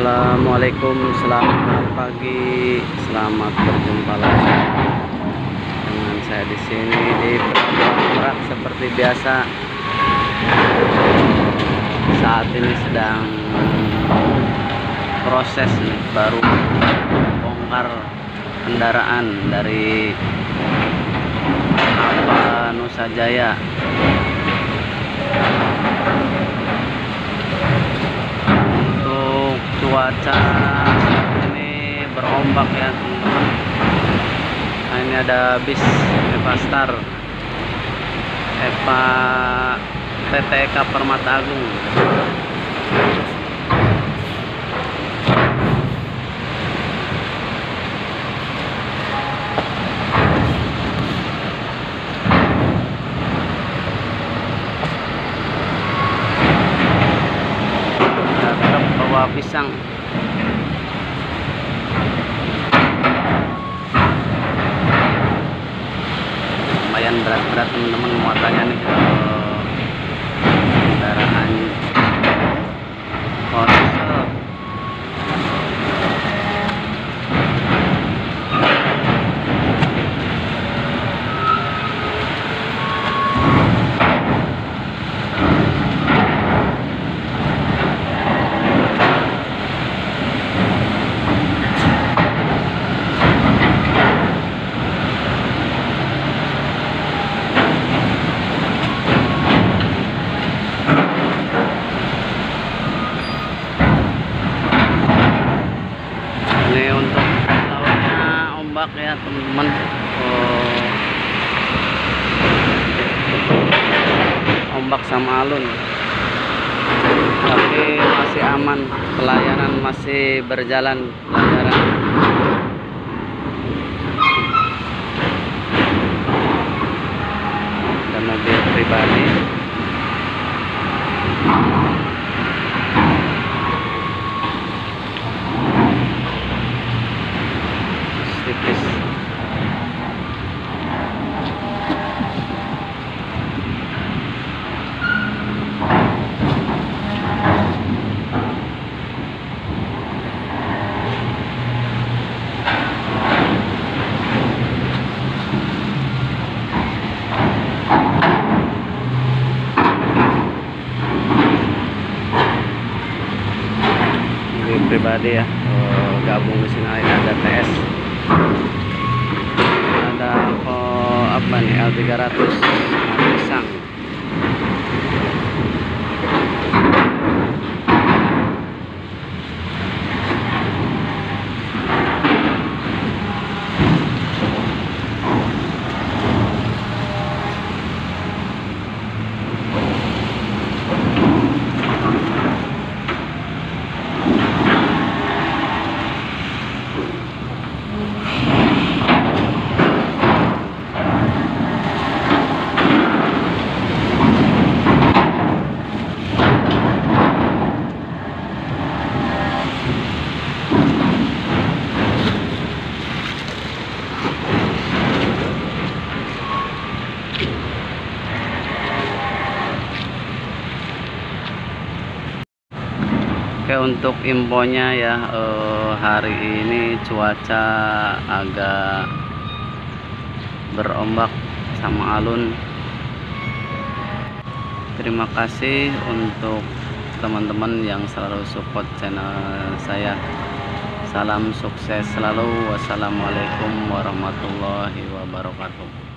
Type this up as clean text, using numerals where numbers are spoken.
Assalamualaikum, selamat pagi, selamat berjumpa lagi dengan saya di sini di Pelabuhan Merak seperti biasa. Saat ini sedang proses nih, baru bongkar kendaraan dari Nusa Jaya. Cuaca ini berombak ya teman-teman. Nah, ini ada bis Eva Star, Eva TTK Permata Agung. Truk bawa pisang. Lumayan berat-berat teman-teman muatannya nih, kendaraan Porsche. Ini untuk lawannya ombak ya teman-teman. Ombak sama alun, tapi masih aman, pelayanan masih berjalan. Pelayanan dan mobil pribadi. Tipis. Mobil pribadi ya, gabung di sini ada TS. Ada apa nih, L300 pisang. Oke, untuk infonya ya, hari ini cuaca agak berombak sama alun. Terima kasih untuk teman-teman yang selalu support channel saya. Salam sukses selalu. Wassalamualaikum warahmatullahi wabarakatuh.